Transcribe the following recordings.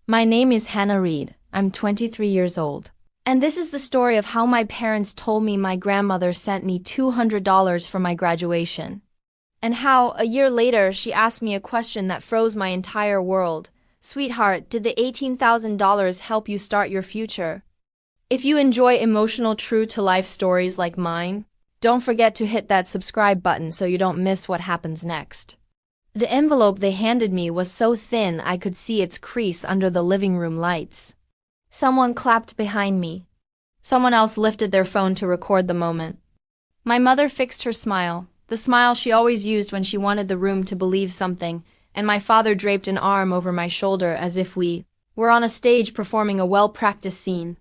My name is Hannah Reed. I'm 23 years old. And this is the story of how my parents told me my grandmother sent me $200 for my graduation. And how, a year later, she asked me a question that froze my entire world. Sweetheart, did the $18,000 help you start your future? If you enjoy emotional, true-to-life stories like mine, don't forget to hit that subscribe button so you don't miss what happens next. The envelope they handed me was so thin I could see its crease under the living room lights. Someone clapped behind me. Someone else lifted their phone to record the moment. My mother fixed her smile, the smile she always used when she wanted the room to believe something, and my father draped an arm over my shoulder as if we were on a stage performing a well-practiced scene.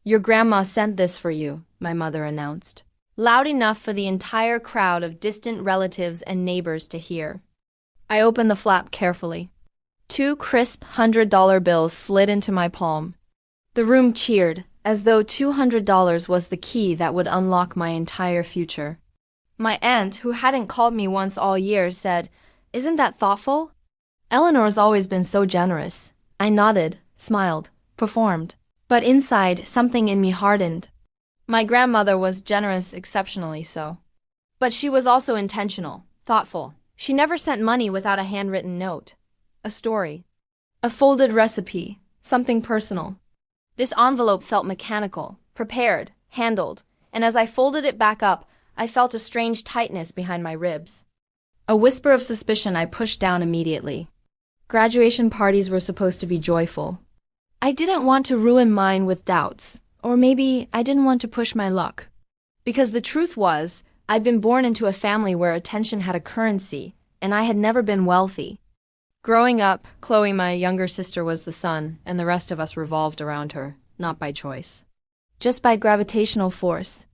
Your grandma sent this for you, my mother announced, loud enough for the entire crowd of distant relatives and neighbors to hear. I opened the flap carefully. 2 crisp $100 bills slid into my palm. The room cheered, as though $200 was the key that would unlock my entire future. My aunt, who hadn't called me once all year, said, "Isn't that thoughtful?" Eleanor's always been so generous. I nodded, smiled, performed. But inside, something in me hardened. My grandmother was generous, exceptionally so. But she was also intentional, thoughtful. She never sent money without a handwritten note, a story, a folded recipe, something personal. This envelope felt mechanical, prepared, handled, and as I folded it back up, I felt a strange tightness behind my ribs. A whisper of suspicion I pushed down immediately. Graduation parties were supposed to be joyful. I didn't want to ruin mine with doubts, or maybe I didn't want to push my luck. Because the truth was, I'd been born into a family where attention had a currency, and I had never been wealthy. Growing up, Chloe, my younger sister, was the sun, and the rest of us revolved around her, not by choice. Just by gravitational force.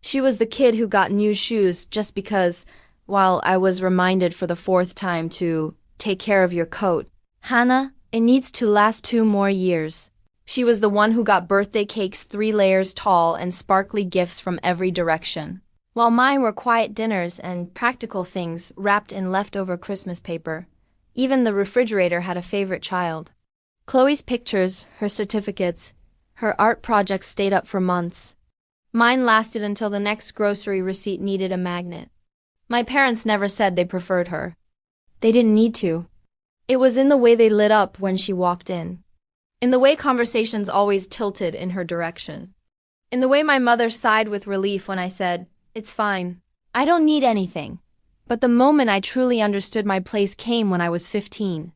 She was the kid who got new shoes just because, while I was reminded for the 4th time to take care of your coat, Hannah, it needs to last 2 more years. She was the one who got birthday cakes 3 layers tall and sparkly gifts from every direction, while mine were quiet dinners and practical things wrapped in leftover Christmas paper. Even the refrigerator had a favorite child. Chloe's pictures, her certificates, her art projects stayed up for months. Mine lasted until the next grocery receipt needed a magnet. My parents never said they preferred her. They didn't need to. It was in the way they lit up when she walked in. In the way conversations always tilted in her direction. In the way my mother sighed with relief when I said, "It's fine. I don't need anything." But the moment I truly understood my place came when I was 15.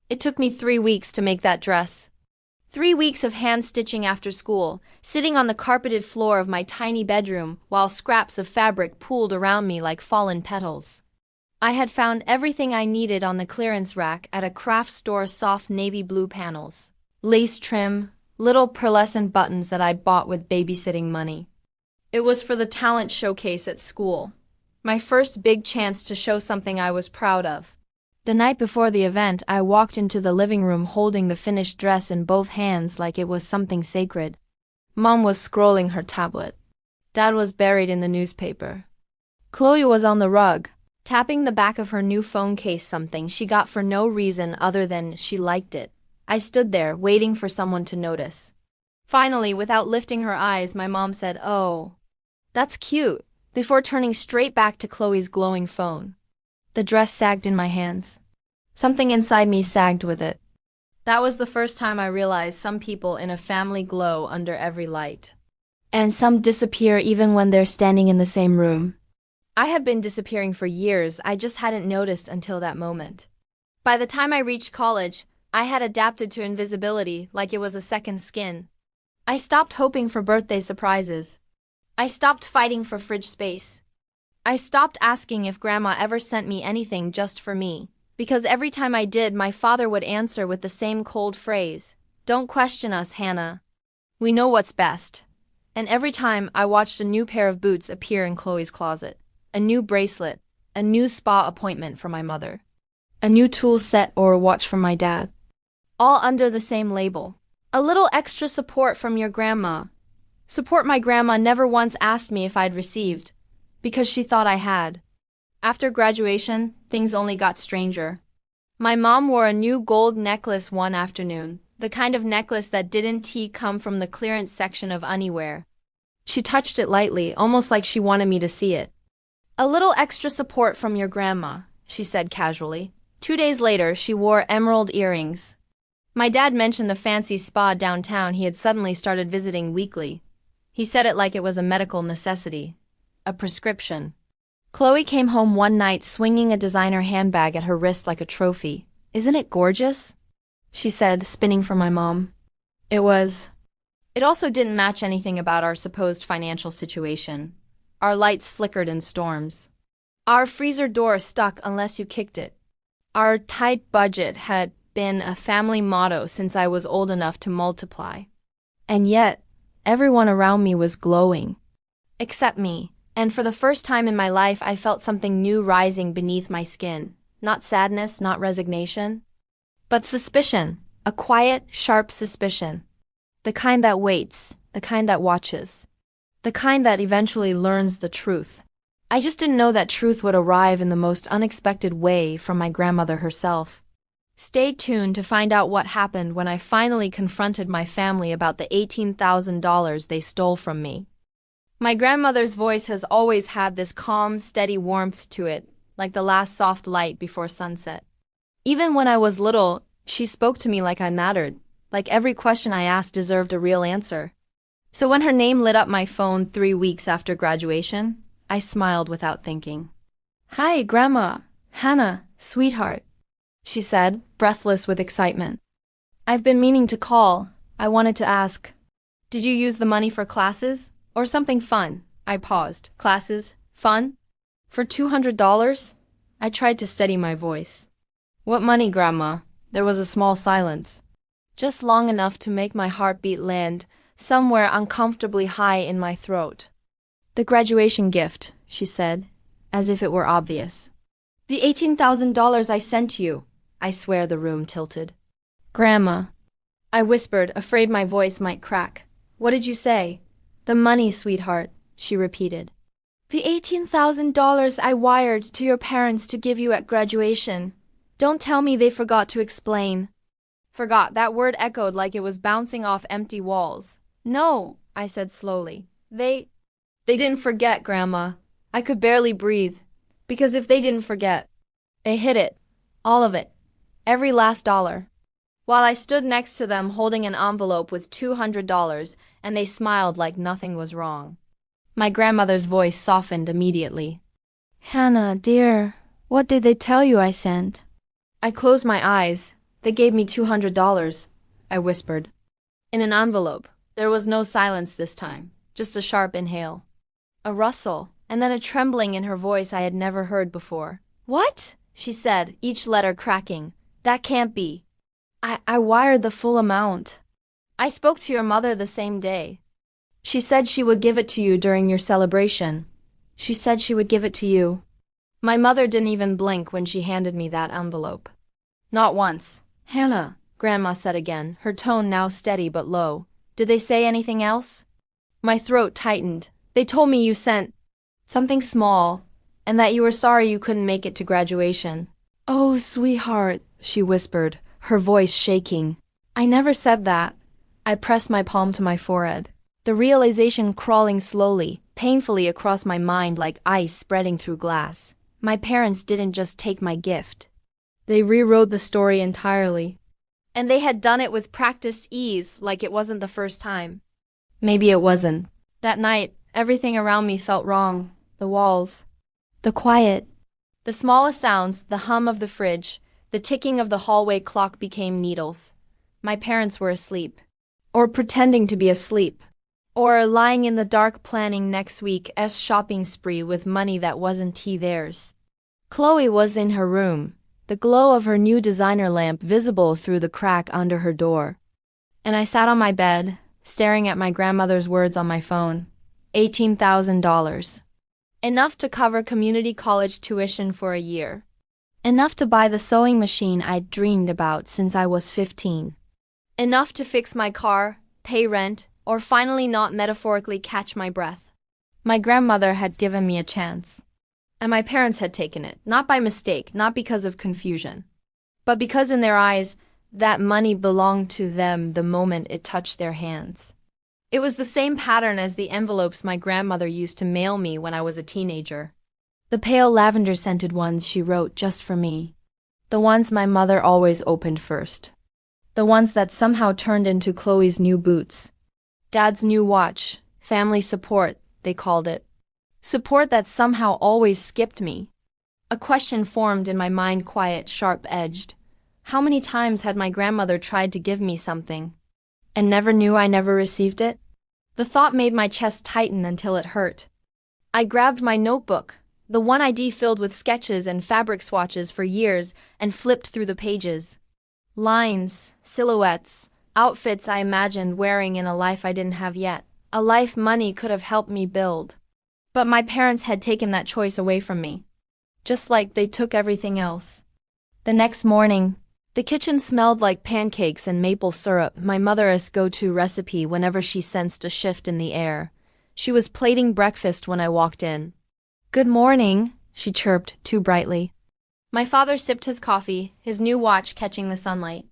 It took me 3 weeks to make that dress. 3 weeks of hand-stitching after school, sitting on the carpeted floor of my tiny bedroom while scraps of fabric pooled around me like fallen petals. I had found everything I needed on the clearance rack at a craft store, soft navy blue panels, lace trim, little pearlescent buttons that I bought with babysitting money. It was for the talent showcase at school. My first big chance to show something I was proud of. The night before the event, I walked into the living room holding the finished dress in both hands like it was something sacred. Mom was scrolling her tablet. Dad was buried in the newspaper. Chloe was on the rug, tapping the back of her new phone case, something she got for no reason other than she liked it. I stood there, waiting for someone to notice. Finally, without lifting her eyes, my mom said, "Oh, that's cute," before turning straight back to Chloe's glowing phone. The dress sagged in my hands. Something inside me sagged with it. That was the first time I realized some people in a family glow under every light. And some disappear even when they're standing in the same room. I had been disappearing for years, I just hadn't noticed until that moment. By the time I reached college, I had adapted to invisibility like it was a second skin. I stopped hoping for birthday surprises. I stopped fighting for fridge space. I stopped asking if Grandma ever sent me anything just for me, because every time I did, my father would answer with the same cold phrase, "Don't question us, Hannah. We know what's best." And every time I watched a new pair of boots appear in Chloe's closet, a new bracelet, a new spa appointment for my mother, a new tool set or a watch from my dad, all under the same label. A little extra support from your grandma. Support my grandma never once asked me if I'd received, because she thought I had. After graduation, things only got stranger. My mom wore a new gold necklace one afternoon, The kind of necklace that didn't come from the clearance section of underwear. She touched it lightly, almost like she wanted me to see it. A little extra support from your grandma, she said casually. 2 days later, she wore emerald earrings. My dad mentioned the fancy spa downtown he had suddenly started visiting weekly. He said it like it was a medical necessity. A prescription. Chloe came home one night swinging a designer handbag at her wrist like a trophy. Isn't it gorgeous? She said, spinning for my mom. It was. It also didn't match anything about our supposed financial situation. Our lights flickered in storms. Our freezer door stuck unless you kicked it. Our tight budget had been a family motto since I was old enough to multiply. And yet, everyone around me was glowing. Except me. And for the first time in my life, I felt something new rising beneath my skin. Not sadness, not resignation, but suspicion. A quiet, sharp suspicion. The kind that waits, the kind that watches. The kind that eventually learns the truth. I just didn't know that truth would arrive in the most unexpected way from my grandmother herself. Stay tuned to find out what happened when I finally confronted my family about the $18,000 they stole from me. My grandmother's voice has always had this calm, steady warmth to it, like the last soft light before sunset. Even when I was little, she spoke to me like I mattered, like every question I asked deserved a real answer. So when her name lit up my phone 3 weeks after graduation, I smiled without thinking. "Hi, Grandma. Hannah, sweetheart," she said, breathless with excitement. "I've been meaning to call. I wanted to ask, did you use the money for classes? Or something fun?" I paused. "Classes? Fun? For $200? I tried to steady my voice. "What money, Grandma?" There was a small silence. Just long enough to make my heartbeat land somewhere uncomfortably high in my throat. "The graduation gift," she said, as if it were obvious. "The $18,000 I sent you." I swear the room tilted. "Grandma," I whispered, afraid my voice might crack. "What did you say?" "The money, sweetheart," she repeated. "The $18,000 I wired to your parents to give you at graduation. Don't tell me they forgot to explain." Forgot, that word echoed like it was bouncing off empty walls. "No," I said slowly. They didn't forget, Grandma." I could barely breathe. Because if they didn't forget, they hid it. All of it. Every last dollar. While I stood next to them holding an envelope with $200, and they smiled like nothing was wrong. My grandmother's voice softened immediately. "Hannah, dear, what did they tell you I sent?" I closed my eyes. "They gave me $200, I whispered. In an envelope. There was no silence this time, just a sharp inhale. A rustle, and then a trembling in her voice I had never heard before. "What?" she said, each letter cracking. "That can't be." I wired the full amount. "I spoke to your mother the same day. She said she would give it to you during your celebration. She said she would give it to you." My mother didn't even blink when she handed me that envelope. Not once. "Hannah," Grandma said again, her tone now steady but low. "Did they say anything else?" My throat tightened. "They told me you sent something small, and that you were sorry you couldn't make it to graduation." "Oh, sweetheart," she whispered, her voice shaking. "I never said that." I pressed my palm to my forehead, the realization crawling slowly, painfully across my mind like ice spreading through glass. My parents didn't just take my gift. They rewrote the story entirely. And they had done it with practiced ease, like it wasn't the first time. Maybe it wasn't. That night, everything around me felt wrong. The walls. The quiet. The smallest sounds, the hum of the fridge, the ticking of the hallway clock became needles. My parents were asleep. Or pretending to be asleep. Or lying in the dark planning next week's shopping spree with money that wasn't theirs. Chloe was in her room, the glow of her new designer lamp visible through the crack under her door. And I sat on my bed, staring at my grandmother's words on my phone. $18,000. Enough to cover community college tuition for a year. Enough to buy the sewing machine I'd dreamed about since I was 15. Enough to fix my car, pay rent, or finally not metaphorically catch my breath. My grandmother had given me a chance. And my parents had taken it, not by mistake, not because of confusion, but because in their eyes, that money belonged to them the moment it touched their hands. It was the same pattern as the envelopes my grandmother used to mail me when I was a teenager. The pale lavender-scented ones she wrote just for me. The ones my mother always opened first. The ones that somehow turned into Chloe's new boots. Dad's new watch. Family support, they called it. Support that somehow always skipped me. A question formed in my mind, quiet, sharp-edged. How many times had my grandmother tried to give me something, and never knew I never received it? The thought made my chest tighten until it hurt. I grabbed my notebook, the one ID filled with sketches and fabric swatches for years, and flipped through the pages. Lines, silhouettes, outfits I imagined wearing in a life I didn't have yet. A life money could have helped me build. But my parents had taken that choice away from me. Just like they took everything else. The next morning, the kitchen smelled like pancakes and maple syrup, my mother's go-to recipe whenever she sensed a shift in the air. She was plating breakfast when I walked in. "Good morning," she chirped too brightly. My father sipped his coffee, his new watch catching the sunlight.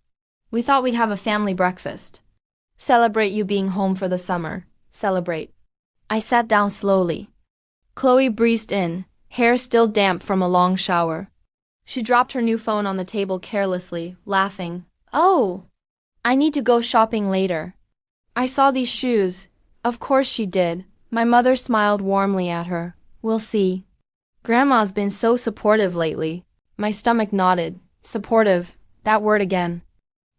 "We thought we'd have a family breakfast. Celebrate you being home for the summer. Celebrate." I sat down slowly. Chloe breezed in, hair still damp from a long shower. She dropped her new phone on the table carelessly, laughing. "Oh, I need to go shopping later. I saw these shoes." Of course she did. My mother smiled warmly at her. "We'll see." "Grandma's been so supportive lately." My stomach nodded. Supportive, that word again.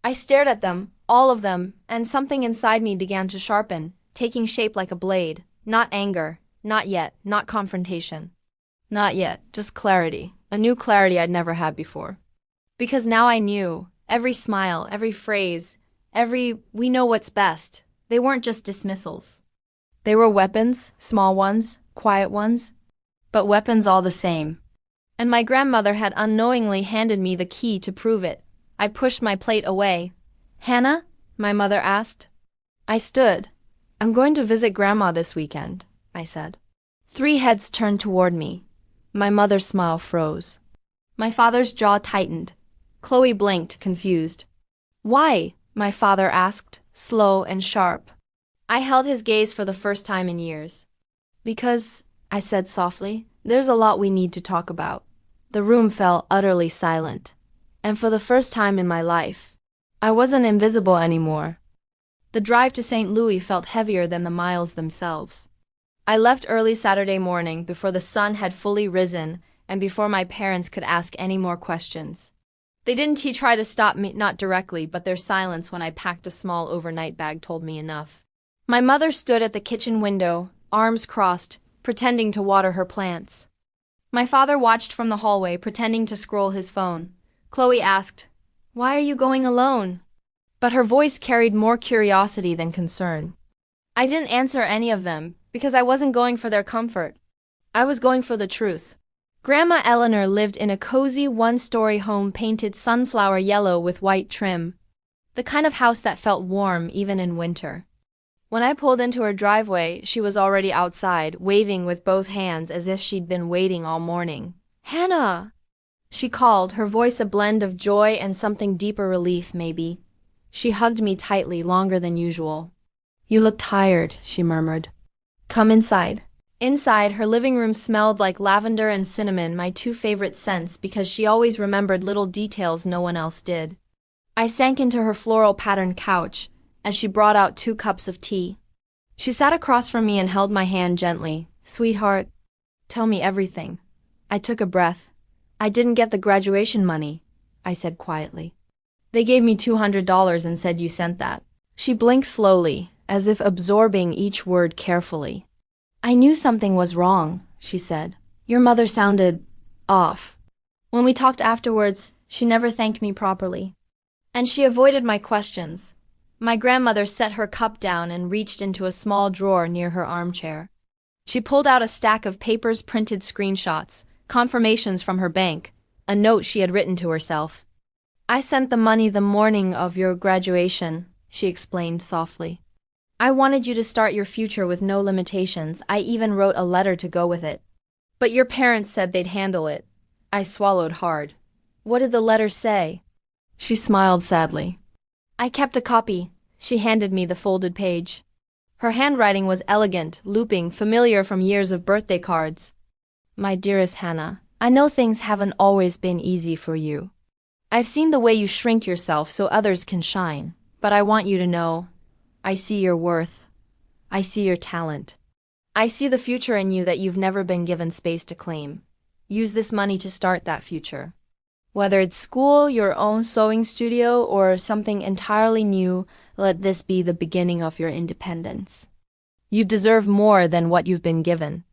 I stared at them, all of them, and something inside me began to sharpen, taking shape like a blade. Not anger, not yet, not confrontation. Not yet, just clarity. A new clarity I'd never had before. Because now I knew, every smile, every phrase, every "we know what's best," they weren't just dismissals. They were weapons, small ones, quiet ones, but weapons all the same. And my grandmother had unknowingly handed me the key to prove it. I pushed my plate away. "Hannah?" my mother asked. I stood. "I'm going to visit Grandma this weekend," I said. 3 heads turned toward me. My mother's smile froze. My father's jaw tightened. Chloe blinked, confused. "Why?" my father asked, slow and sharp. I held his gaze for the first time in years. "Because," I said softly, "there's a lot we need to talk about." The room fell utterly silent. And for the first time in my life, I wasn't invisible anymore. The drive to St. Louis felt heavier than the miles themselves. I left early Saturday morning before the sun had fully risen and before my parents could ask any more questions. They didn't try to stop me, not directly, but their silence when I packed a small overnight bag told me enough. My mother stood at the kitchen window, arms crossed, pretending to water her plants. My father watched from the hallway, pretending to scroll his phone. Chloe asked, "Why are you going alone?" But her voice carried more curiosity than concern. I didn't answer any of them, because I wasn't going for their comfort. I was going for the truth. Grandma Eleanor lived in a cozy 1-story home painted sunflower yellow with white trim. The kind of house that felt warm even in winter. When I pulled into her driveway, she was already outside, waving with both hands as if she'd been waiting all morning. "Hannah!" she called, her voice a blend of joy and something deeper relief, maybe. She hugged me tightly, longer than usual. "You look tired," she murmured. "Come inside." Inside, her living room smelled like lavender and cinnamon, my 2 favorite scents, because she always remembered little details no one else did. I sank into her floral-patterned couch as she brought out 2 cups of tea. She sat across from me and held my hand gently. "Sweetheart, tell me everything." I took a breath. "I didn't get the graduation money," I said quietly. "They gave me $200 and said you sent that." She blinked slowly, as if absorbing each word carefully. "I knew something was wrong," she said. "Your mother sounded off. When we talked afterwards, she never thanked me properly. And she avoided my questions." My grandmother set her cup down and reached into a small drawer near her armchair. She pulled out a stack of papers, printed screenshots, confirmations from her bank, a note she had written to herself. "I sent the money the morning of your graduation," she explained softly. "I wanted you to start your future with no limitations. I even wrote a letter to go with it. But your parents said they'd handle it." I swallowed hard. "What did the letter say?" She smiled sadly. I kept a copy. She handed me the folded page. Her handwriting was elegant, looping, familiar from years of birthday cards. My dearest Hannah, I know things haven't always been easy for you. I've seen the way you shrink yourself so others can shine, but I want you to know, I see your worth. I see your talent. I see the future in you that you've never been given space to claim. Use this money to start that future. Whether it's school, your own sewing studio, or something entirely new, let this be the beginning of your independence. You deserve more than what you've been given.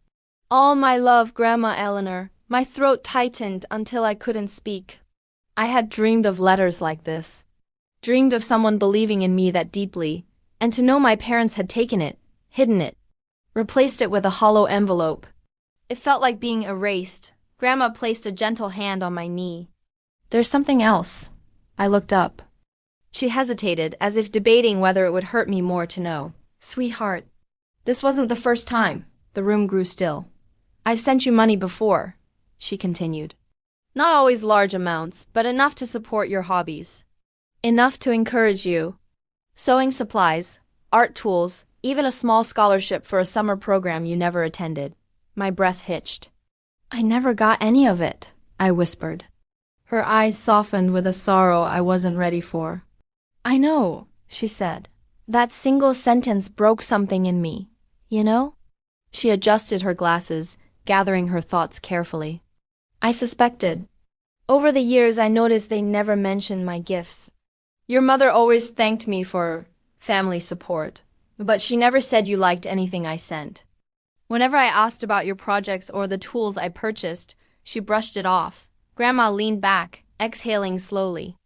All my love, Grandma Eleanor. My throat tightened until I couldn't speak. I had dreamed of letters like this. Dreamed of someone believing in me that deeply, and to know my parents had taken it, hidden it, replaced it with a hollow envelope. It felt like being erased. Grandma placed a gentle hand on my knee. There's something else. I looked up. She hesitated, as if debating whether it would hurt me more to know. Sweetheart, this wasn't the first time. The room grew still. I've sent you money before, she continued. Not always large amounts, but enough to support your hobbies. Enough to encourage you. Sewing supplies, art tools, even a small scholarship for a summer program you never attended. My breath hitched. I never got any of it, I whispered. Her eyes softened with a sorrow I wasn't ready for. I know, she said. That single sentence broke something in me, you know? She adjusted her glasses, gathering her thoughts carefully. I suspected. Over the years, I noticed they never mentioned my gifts. Your mother always thanked me for family support, but she never said you liked anything I sent. Whenever I asked about your projects or the tools I purchased, she brushed it off. Grandma leaned back, exhaling slowly.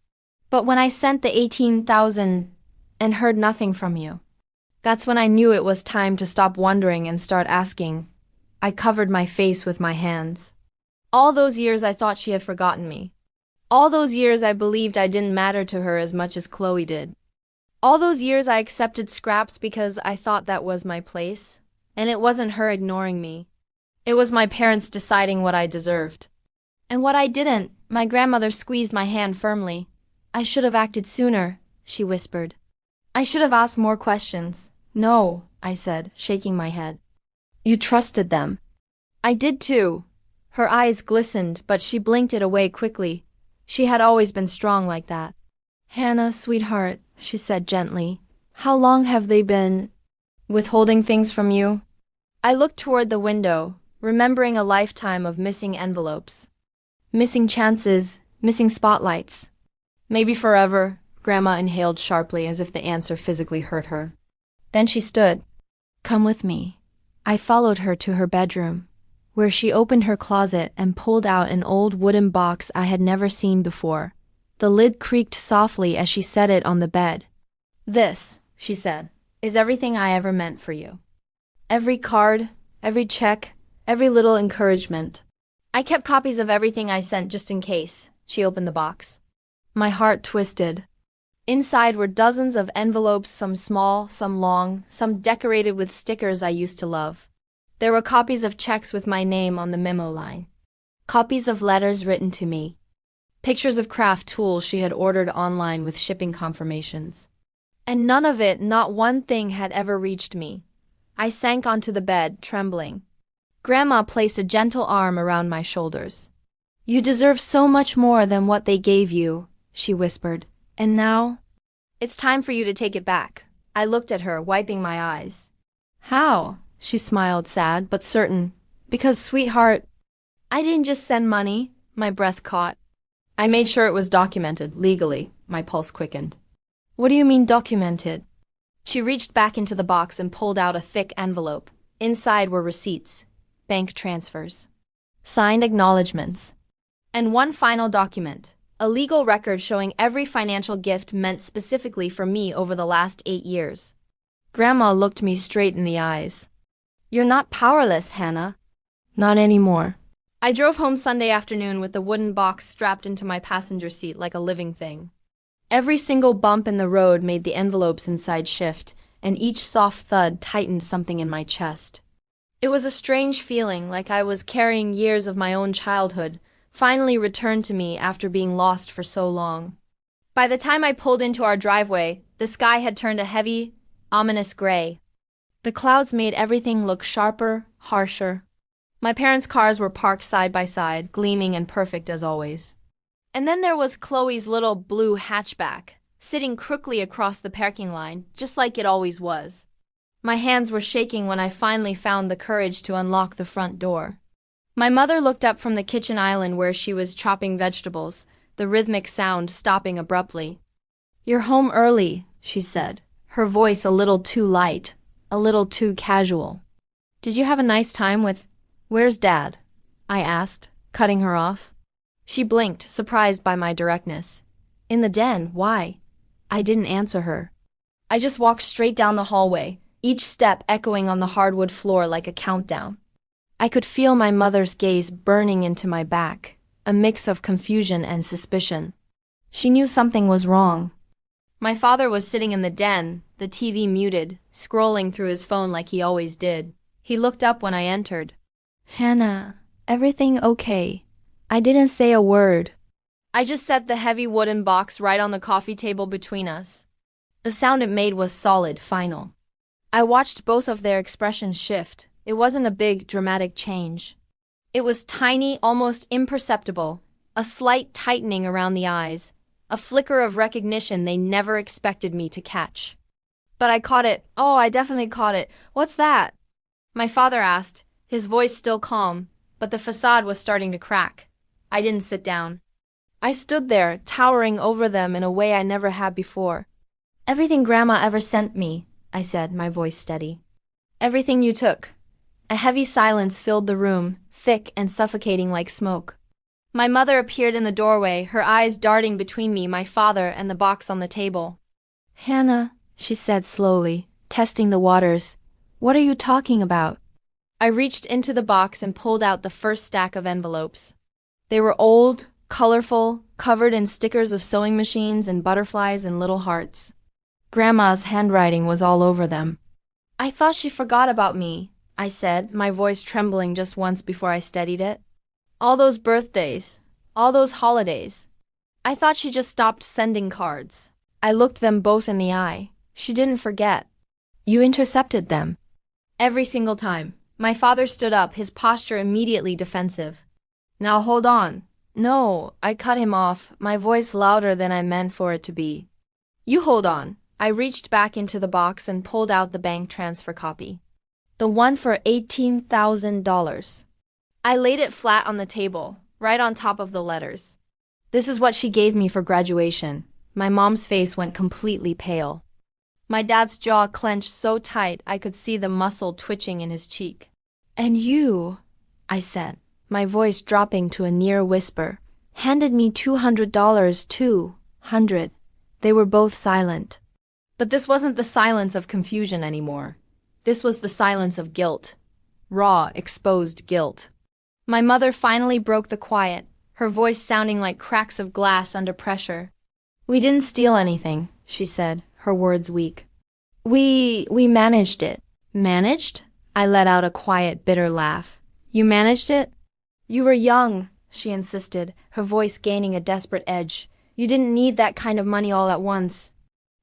But when I sent the 18,000 and heard nothing from you, that's when I knew it was time to stop wondering and start asking. I covered my face with my hands. All those years I thought she had forgotten me. All those years I believed I didn't matter to her as much as Chloe did. All those years I accepted scraps because I thought that was my place. And it wasn't her ignoring me. It was my parents deciding what I deserved. And what I didn't. My grandmother squeezed my hand firmly. I should have acted sooner, she whispered. I should have asked more questions. No, I said, shaking my head. You trusted them. I did too. Her eyes glistened, but she blinked it away quickly. She had always been strong like that. Hannah, sweetheart, she said gently. How long have they been withholding things from you? I looked toward the window, remembering a lifetime of missing envelopes. Missing chances, missing spotlights. Maybe forever, Grandma inhaled sharply as if the answer physically hurt her. Then she stood. Come with me. I followed her to her bedroom, where she opened her closet and pulled out an old wooden box I had never seen before. The lid creaked softly as she set it on the bed. This, she said, is everything I ever meant for you. Every card, every check, every little encouragement. I kept copies of everything I sent just in case. She opened the box. My heart twisted. Inside were dozens of envelopes, some small, some long, some decorated with stickers I used to love. There were copies of checks with my name on the memo line. Copies of letters written to me. Pictures of craft tools she had ordered online with shipping confirmations. And none of it, not one thing, had ever reached me. I sank onto the bed, trembling. Grandma placed a gentle arm around my shoulders. You deserve so much more than what they gave you, she whispered. And now? It's time for you to take it back. I looked at her, wiping my eyes. How? She smiled, sad but certain. Because, sweetheart, I didn't just send money. My breath caught. I made sure it was documented, legally. My pulse quickened. What do you mean documented? She reached back into the box and pulled out a thick envelope. Inside were receipts, bank transfers, signed acknowledgments, and one final document, a legal record showing every financial gift meant specifically for me over the last 8 years. Grandma looked me straight in the eyes. You're not powerless, Hannah. Not anymore. I drove home Sunday afternoon with the wooden box strapped into my passenger seat like a living thing. Every single bump in the road made the envelopes inside shift, and each soft thud tightened something in my chest. It was a strange feeling, like I was carrying years of my own childhood, finally returned to me after being lost for so long. By the time I pulled into our driveway, the sky had turned a heavy, ominous gray. The clouds made everything look sharper, harsher. My parents' cars were parked side by side, gleaming and perfect as always. And then there was Chloe's little blue hatchback, sitting crookily across the parking line, just like it always was. My hands were shaking when I finally found the courage to unlock the front door. My mother looked up from the kitchen island where she was chopping vegetables, the rhythmic sound stopping abruptly. "You're home early," she said, her voice a little too light, a little too casual. "Did you have a nice time with— Where's Dad?" I asked, cutting her off. She blinked, surprised by my directness. "In the den, why?" I didn't answer her. I just walked straight down the hallway, each step echoing on the hardwood floor like a countdown. I could feel my mother's gaze burning into my back, a mix of confusion and suspicion. She knew something was wrong. My father was sitting in the den, the TV muted, scrolling through his phone like he always did. He looked up when I entered. "Hannah, everything okay?" I didn't say a word. I just set the heavy wooden box right on the coffee table between us. The sound it made was solid, final. I watched both of their expressions shift. It wasn't a big, dramatic change. It was tiny, almost imperceptible, a slight tightening around the eyes, a flicker of recognition they never expected me to catch. But I caught it. Oh, I definitely caught it. "What's that?" My father asked, his voice still calm, but the facade was starting to crack. I didn't sit down. I stood there, towering over them in a way I never had before. "Everything Grandma ever sent me," I said, my voice steady. "Everything you took." A heavy silence filled the room, thick and suffocating like smoke. My mother appeared in the doorway, her eyes darting between me, my father, and the box on the table. "Hannah," she said slowly, testing the waters, "what are you talking about?" I reached into the box and pulled out the first stack of envelopes. They were old, colorful, covered in stickers of sewing machines and butterflies and little hearts. Grandma's handwriting was all over them. "I thought she forgot about me," I said, my voice trembling just once before I steadied it. "All those birthdays, all those holidays. I thought she just stopped sending cards." I looked them both in the eye. She didn't forget. "You intercepted them." "Every single time." My father stood up, his posture immediately defensive. "Now hold on." "No," I cut him off, my voice louder than I meant for it to be. "You hold on." I reached back into the box and pulled out the bank transfer copy. The one for $18,000. I laid it flat on the table, right on top of the letters. "This is what she gave me for graduation." My mom's face went completely pale. My dad's jaw clenched so tight I could see the muscle twitching in his cheek. "And you," I said, my voice dropping to a near whisper, "handed me $200 too. $100. They were both silent. But this wasn't the silence of confusion anymore. This was the silence of guilt. Raw, exposed guilt. My mother finally broke the quiet, her voice sounding like cracks of glass under pressure. "We didn't steal anything," she said, her words weak. We managed it." "Managed?" I let out a quiet, bitter laugh. "You managed it?" "You were young," she insisted, her voice gaining a desperate edge. "You didn't need that kind of money all at once."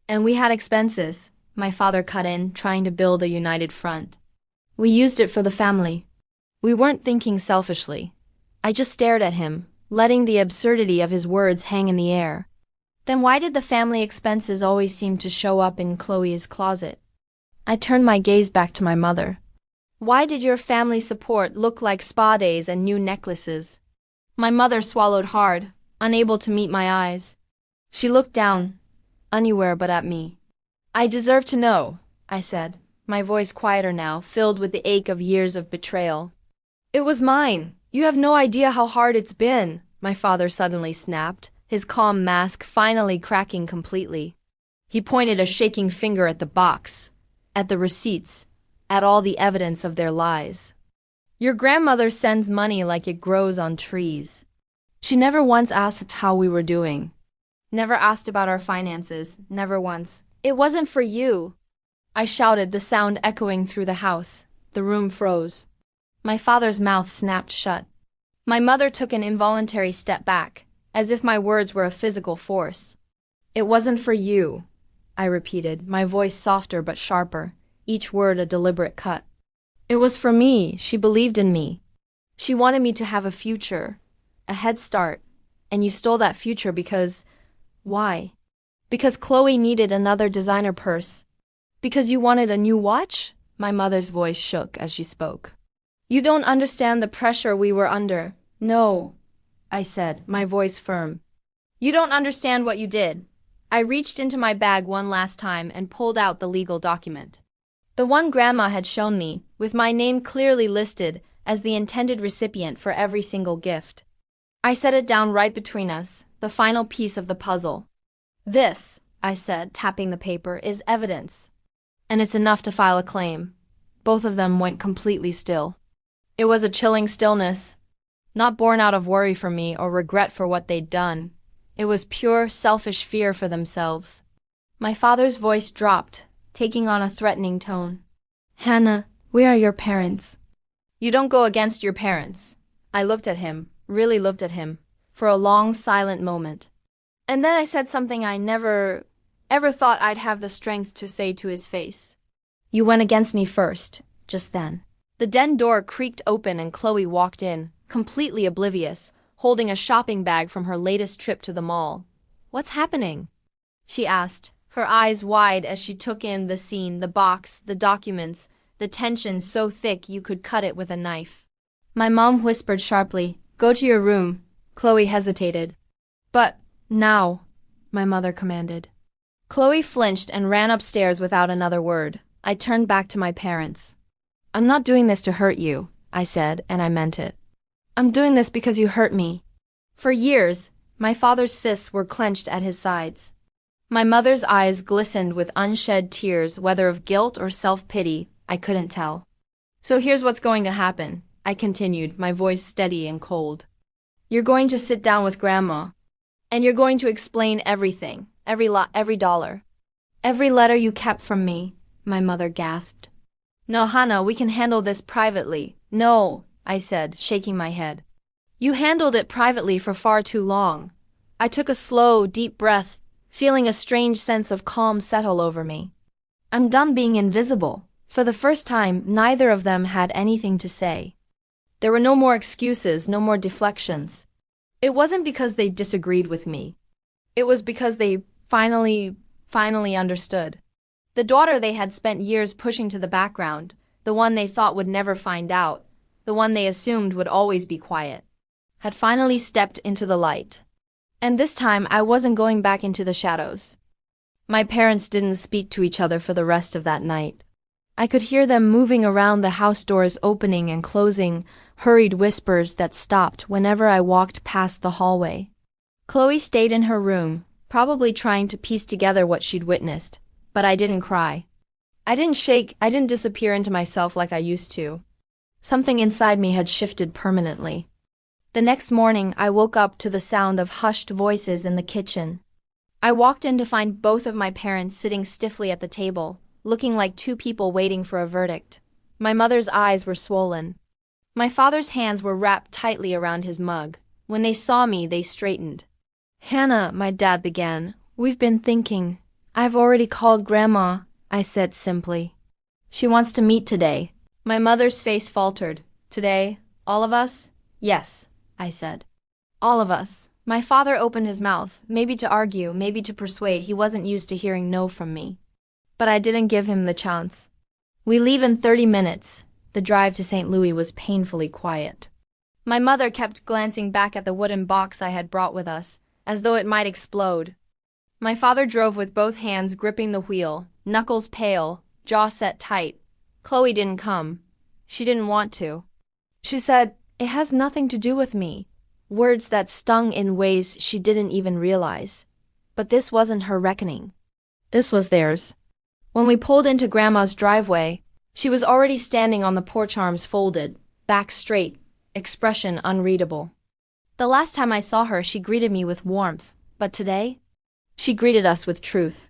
"And we had expenses," my father cut in, trying to build a united front. "We used it for the family." We weren't thinking selfishly. I just stared at him, letting the absurdity of his words hang in the air. "Then why did the family expenses always seem to show up in Chloe's closet?" I turned my gaze back to my mother. "Why did your family support look like spa days and new necklaces?" My mother swallowed hard, unable to meet my eyes. She looked down, anywhere but at me. "I deserve to know," I said, my voice quieter now, filled with the ache of years of betrayal. "It was mine. You have no idea how hard it's been," my father suddenly snapped, his calm mask finally cracking completely. He pointed a shaking finger at the box, at the receipts, at all the evidence of their lies. "Your grandmother sends money like it grows on trees. She never once asked how we were doing. Never asked about our finances, never once. It wasn't for you." I shouted, the sound echoing through the house. The room froze. My father's mouth snapped shut. My mother took an involuntary step back, as if my words were a physical force. It wasn't for you, I repeated, my voice softer but sharper, each word a deliberate cut. It was for me. She believed in me. She wanted me to have a future, a head start, and you stole that future because… Why? Because Chloe needed another designer purse. Because you wanted a new watch? My mother's voice shook as she spoke. You don't understand the pressure we were under. No, I said, my voice firm. You don't understand what you did. I reached into my bag one last time and pulled out the legal document. The one Grandma had shown me, with my name clearly listed as the intended recipient for every single gift. I set it down right between us, the final piece of the puzzle. This, I said, tapping the paper, is evidence. And it's enough to file a claim. Both of them went completely still. It was a chilling stillness, not born out of worry for me or regret for what they'd done. It was pure, selfish fear for themselves. My father's voice dropped, taking on a threatening tone. Hannah, we are your parents. You don't go against your parents. I looked at him, really looked at him, for a long, silent moment. And then I said something I never, ever thought I'd have the strength to say to his face. You went against me first, just then. The den door creaked open and Chloe walked in, completely oblivious, holding a shopping bag from her latest trip to the mall. What's happening? She asked, her eyes wide as she took in the scene, the box, the documents, the tension so thick you could cut it with a knife. My mom whispered sharply, Go to your room. Chloe hesitated. But, now, my mother commanded. Chloe flinched and ran upstairs without another word. I turned back to my parents. I'm not doing this to hurt you, I said, and I meant it. I'm doing this because you hurt me. For years, my father's fists were clenched at his sides. My mother's eyes glistened with unshed tears, whether of guilt or self-pity, I couldn't tell. So here's what's going to happen, I continued, my voice steady and cold. You're going to sit down with Grandma, and you're going to explain everything, every dollar. Every letter you kept from me, my mother gasped. No, Hannah, we can handle this privately. No, I said, shaking my head. You handled it privately for far too long. I took a slow, deep breath, feeling a strange sense of calm settle over me. I'm done being invisible. For the first time, neither of them had anything to say. There were no more excuses, no more deflections. It wasn't because they disagreed with me. It was because they finally understood. The daughter they had spent years pushing to the background, the one they thought would never find out, the one they assumed would always be quiet, had finally stepped into the light. And this time I wasn't going back into the shadows. My parents didn't speak to each other for the rest of that night. I could hear them moving around, the house doors opening and closing, hurried whispers that stopped whenever I walked past the hallway. Chloe stayed in her room, probably trying to piece together what she'd witnessed, but I didn't cry. I didn't shake, I didn't disappear into myself like I used to. Something inside me had shifted permanently. The next morning, I woke up to the sound of hushed voices in the kitchen. I walked in to find both of my parents sitting stiffly at the table, looking like two people waiting for a verdict. My mother's eyes were swollen. My father's hands were wrapped tightly around his mug. When they saw me, they straightened. Hannah, my dad began, we've been thinking. I've already called Grandma, I said simply. She wants to meet today. My mother's face faltered. Today? All of us? Yes, I said. All of us. My father opened his mouth, maybe to argue, maybe to persuade. He wasn't used to hearing no from me. But I didn't give him the chance. We leave in 30 minutes. The drive to St. Louis was painfully quiet. My mother kept glancing back at the wooden box I had brought with us, as though it might explode. My father drove with both hands gripping the wheel, knuckles pale, jaw set tight. Chloe didn't come. She didn't want to. She said, "It has nothing to do with me." Words that stung in ways she didn't even realize. But this wasn't her reckoning. This was theirs. When we pulled into Grandma's driveway, she was already standing on the porch, arms folded, back straight, expression unreadable. The last time I saw her, she greeted me with warmth, but today, she greeted us with truth.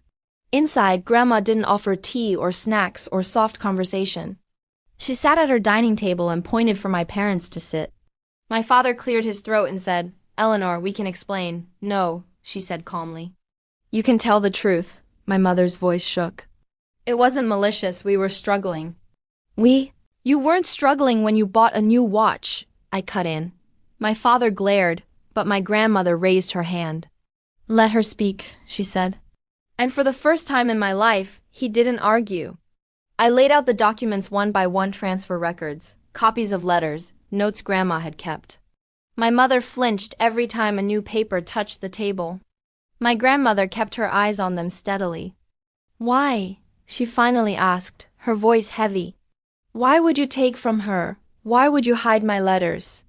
Inside, Grandma didn't offer tea or snacks or soft conversation. She sat at her dining table and pointed for my parents to sit. My father cleared his throat and said, "Eleanor, we can explain." "No," she said calmly. You can tell the truth. My mother's voice shook. It wasn't malicious, we were struggling. You weren't struggling when you bought a new watch, I cut in. My father glared, but my grandmother raised her hand. Let her speak, she said. And for the first time in my life, he didn't argue. I laid out the documents one by one: transfer records, copies of letters, notes Grandma had kept. My mother flinched every time a new paper touched the table. My grandmother kept her eyes on them steadily. Why? She finally asked, her voice heavy. Why would you take from her? Why would you hide my letters?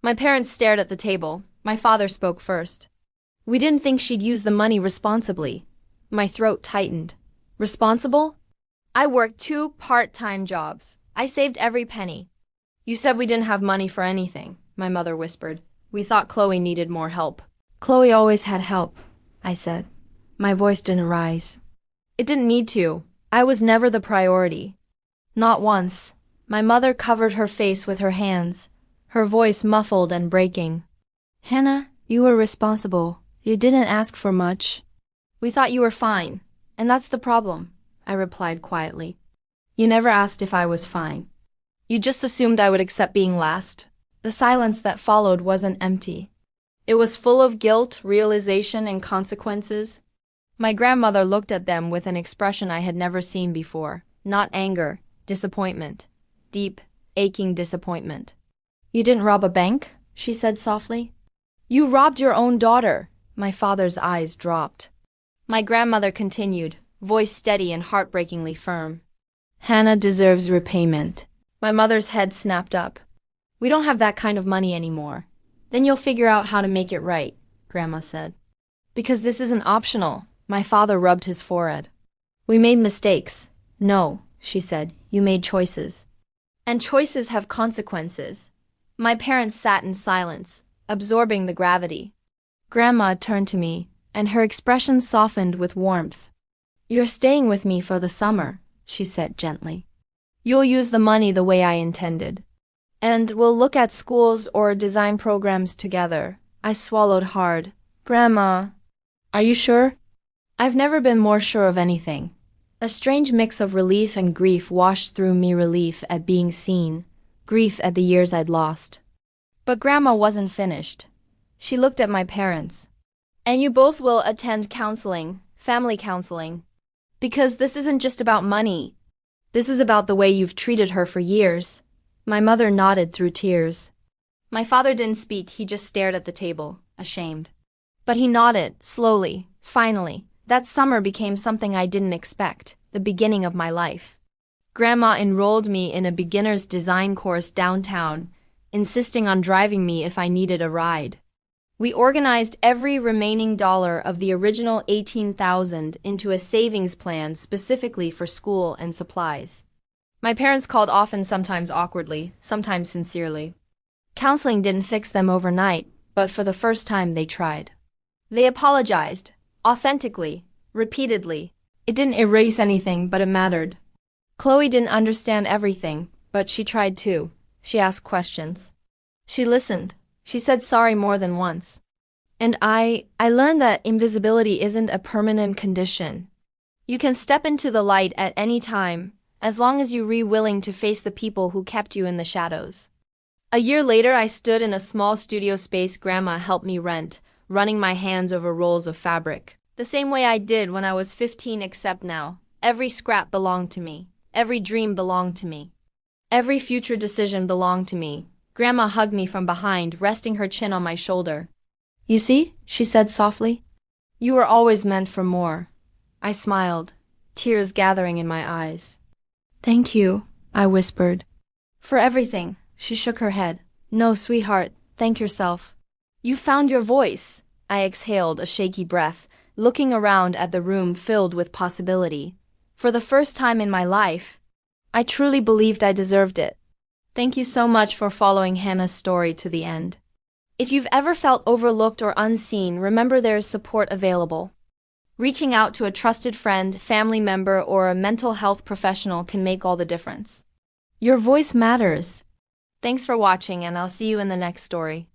My parents stared at the table. My father spoke first. We didn't think she'd use the money responsibly. My throat tightened. Responsible? I worked 2 part-time jobs. I saved every penny. You said we didn't have money for anything, my mother whispered. We thought Chloe needed more help. Chloe always had help, I said. My voice didn't rise. It didn't need to. I was never the priority. Not once. My mother covered her face with her hands, her voice muffled and breaking. Hannah, you were responsible. You didn't ask for much. We thought you were fine, and that's the problem, I replied quietly. You never asked if I was fine. You just assumed I would accept being last. The silence that followed wasn't empty. It was full of guilt, realization, and consequences. My grandmother looked at them with an expression I had never seen before. Not anger, disappointment. Deep, aching disappointment. You didn't rob a bank? She said softly. You robbed your own daughter. My father's eyes dropped. My grandmother continued, voice steady and heartbreakingly firm. Hannah deserves repayment. My mother's head snapped up. We don't have that kind of money anymore. Then you'll figure out how to make it right, Grandma said. Because this isn't optional. My father rubbed his forehead. We made mistakes. No, she said, you made choices. And choices have consequences. My parents sat in silence, absorbing the gravity. Grandma turned to me, and her expression softened with warmth. You're staying with me for the summer, she said gently. You'll use the money the way I intended. And we'll look at schools or design programs together. I swallowed hard. Grandma, are you sure? I've never been more sure of anything. A strange mix of relief and grief washed through me, relief at being seen, grief at the years I'd lost. But Grandma wasn't finished. She looked at my parents. And you both will attend counseling, family counseling. Because this isn't just about money. This is about the way you've treated her for years. My mother nodded through tears. My father didn't speak, he just stared at the table, ashamed. But he nodded, slowly, finally. That summer became something I didn't expect, the beginning of my life. Grandma enrolled me in a beginner's design course downtown, insisting on driving me if I needed a ride. We organized every remaining dollar of the original $18,000 into a savings plan specifically for school and supplies. My parents called often, sometimes awkwardly, sometimes sincerely. Counseling didn't fix them overnight, but for the first time they tried. They apologized, authentically, repeatedly. It didn't erase anything, but it mattered. Chloe didn't understand everything, but she tried too. She asked questions. She listened. She said sorry more than once. And I learned that invisibility isn't a permanent condition. You can step into the light at any time, as long as you're willing to face the people who kept you in the shadows. A year later, I stood in a small studio space Grandma helped me rent, running my hands over rolls of fabric. The same way I did when I was 15, except now. Every scrap belonged to me. Every dream belonged to me. Every future decision belonged to me. Grandma hugged me from behind, resting her chin on my shoulder. You see, she said softly. You were always meant for more. I smiled, tears gathering in my eyes. Thank you, I whispered. For everything, she shook her head. No, sweetheart, thank yourself. You found your voice. I exhaled a shaky breath, looking around at the room filled with possibility. For the first time in my life, I truly believed I deserved it. Thank you so much for following Hannah's story to the end. If you've ever felt overlooked or unseen, remember there is support available. Reaching out to a trusted friend, family member, or a mental health professional can make all the difference. Your voice matters. Thanks for watching, and I'll see you in the next story.